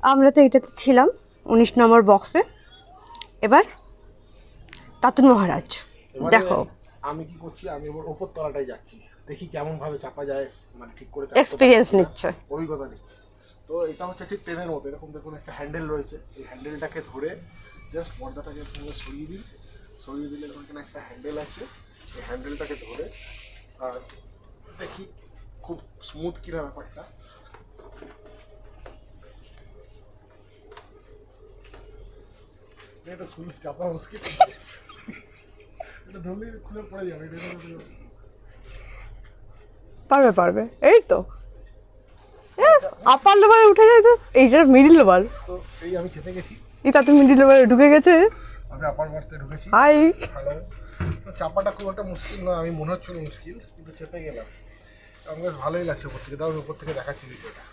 আমরা তো এটাতে ছিলাম 19 নম্বর বক্সে। এবার তাতুন মহারাজ দেখো আমি কি করছি, আমি এবার উপর তলাটায় যাচ্ছি, দেখি কেমন ভাবে চাপা যায়, মানে ঠিক করে এক্সপিরিয়েন্স নিচ্ছে, অভিজ্ঞতা নিচ্ছে। তো এটা হচ্ছে ঠিক ট্রেনের মতো, এরকম দেখুন একটা হ্যান্ডেল রয়েছে, এই হ্যান্ডেলটাকে ধরে জাস্ট পর্দাটাকে সরিয়ে দিন, সরিয়ে দিলে ওখানে একটা হ্যান্ডেল আছে, এই হ্যান্ডেলটাকে ধরে আর দেখি খুব স্মুথ কিনা ব্যাপারটা। এটা খুলে চাপা মুশকিল, এটা ধরলে খুলে পড়ে যাবে। পারবে পারবে, এই তো আপার লেভেলে উঠে গেছে, এইটা মিডিল লেভেল। তো এই আমি চেপে গেছি, এই তাতুন মিডিল লেভেলে ঢুকে গেছে, আমি আপার বার্থে ঢুকেছি। হাই। হ্যালো। চাপাটা খুব একটা মুশকিল নয়, আমি মনে হচ্ছিল মুশকিল, কিন্তু চেপে গেলাম। আমার কাছে ভালোই লাগছে উপর থেকে। দাও উপর থেকে দেখাচ্ছি ভিডিওটা।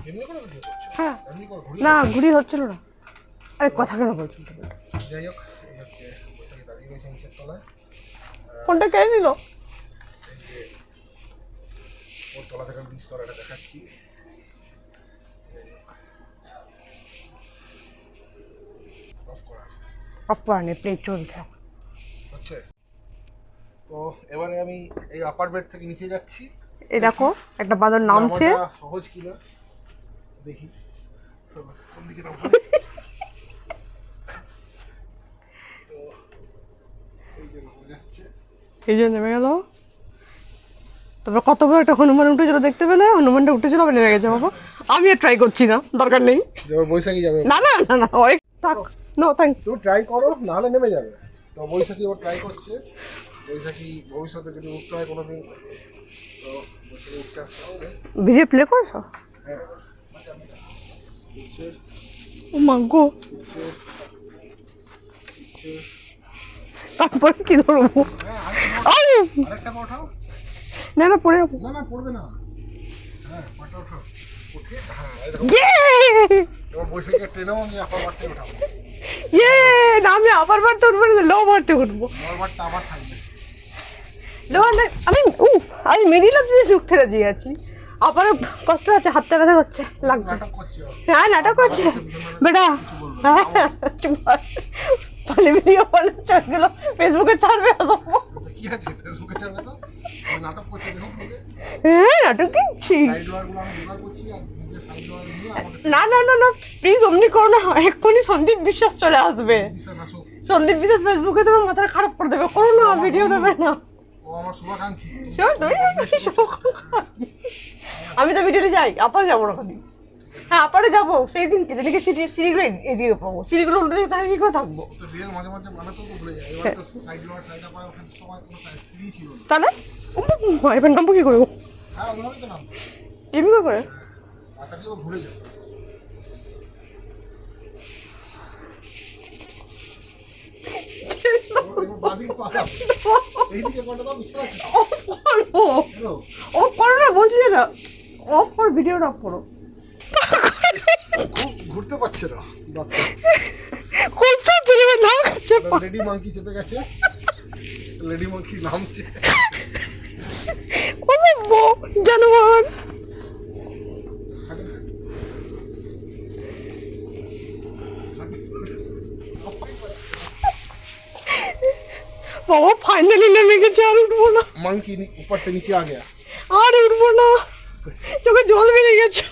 এমনি করে ভিডিও করছো? হ্যাঁ এমনি করে ঘুরি না, ঘুরি হচ্ছিল না। আরে কথা কেন বলছো? যাই হোক, এই হচ্ছে বসে দাঁড়িয়ে রয়েছে নিচের তলায়। ফোনটা কেড়ে নিল। এই যে ওর তলা থেকে নিচ তলাটা দেখাচ্ছি। অফ করা আছে, অফ করা নেই, প্লে চলছে হচ্ছে। তো এবারে আমি এই আপার বেড থেকে নিচে যাচ্ছি। এই দেখো একটা বাঁদর নামছে, নামাটা সহজ কিনা দেখি। কোন দিকে নামবো? তো এই যে নামা যাচ্ছে। এই যে নেমে গেল। তারপর কত বড় একটা হনুমান উঠেছিল দেখতে পেলে, হনুমানটা উঠেছিল আবার নেমে গেছে। বাবা আমি আর ট্রাই করছি না, দরকার নেই। এবার বৈশাখী যাবে। না না না না, অনেক থাক, নো থ্যাঙ্কস। তুই ট্রাই করো, নাহলে নেমে যাবে। তো বৈশাখী এবার ট্রাই করছে। বৈশাখী ভবিষ্যতে যদি উঠতে হয় কোনোদিন, তো বৈশাখী উঠতে আসতে হবে। ভিডিও প্লে করছো? হ্যাঁ, উঠছে ও মা গো, উঠছে উঠছে। তারপরে কি ধরবো? হ্যাঁ, আরেকটা পা ওঠাও। না না, পড়ে যাবো। না না, পড়বে না। হ্যাঁ, পাটা ওঠাও। উঠে হ্যাঁ, এই দেখো। ইয়ে এবার বৈশাখীকে ট্রেনেও আমি আপার বাড়তে উঠাবো। ইয়ে, না আমি আবার বাড়তে উঠবো না, লো বাড়তে উঠবো। আমার বাড়টা আবার থাকবে। লো বাড়তে আমি মিডিল অব্দি ঢুকতে রাজি আছি। আবার কষ্ট আছে, হাতটা ব্যথা করছে, লাগবে। নাটক করছে ও। হ্যাঁ নাটক করছে বেটা। হ্যাঁ পানি ভিডিও বানাচ্ছে, ওইগুলো ফেসবুকে ছাড়বে। কি আছে ফেসবুকে ছাড়বে তো? আমি নাটক করছি দেখুন নিজে। হ্যাঁ নাটক কিনছি। সাইড ওয়ার গুলো আমি জোগাড় করছি, আর নিজে সাইড ওয়ার নিয়ে আমাদের না না না না, প্লিজ অমনি করো না, এক্ষুনি সন্দীপ বিশ্বাস চলে আসবে। বিশ্বাস আসুক। সন্দীপ বিশ্বাস ফেসবুকে তোমার মাথাটা খারাপ করে দেবে, করো না, ভিডিও দেবে না। ও আমার শুভাকাঙ্ক্ষী। শোন, আমি তো ভিডিওতে যাই, আপারে যাবো না খালি। হ্যাঁ আপারে যাবো, সেই দিনকে যেদিকে সিঁড়িগুলো এদিকে পাবো, সিঁড়িগুলো উল্টে দিকে তাহলে কি করে থাকবো? তো রিয়েল মাঝে মাঝে বানাতেও তো ভুলে যায়। এবার তো সাইড ওয়ার সাইড আপার ওখানে সময় কোনো সিঁড়ি ছিল না। তাহলে এবার নামবো কি করবো? হ্যাঁ, ওইভাবেই তো নামতো। এমনি করে পাটা দিয়েও ঘুরে যাবে। এবার বাঁদিকে পা দাও। এইদিকে পাটা দাও, পিছনে আছে। অফ করো, হ্যালো। অফ করো না বলছি না, অফ করো, ভিডিওটা অফ করো। খুব ঘুরতে পারছে না বাচ্চা। কষ্ট হচ্ছে রে, নাম খাচ্ছে। লেডি মাংকি চেপে গেছে, লেডি মাংকি নামছে। জানোয়ার বাবা, ফাইনালি নেমে গেছে, আর উঠবো না। मंकी ऊपर से नीचे आ गया। আর উঠবো না, চোখে জল বেরিয়ে গেছে।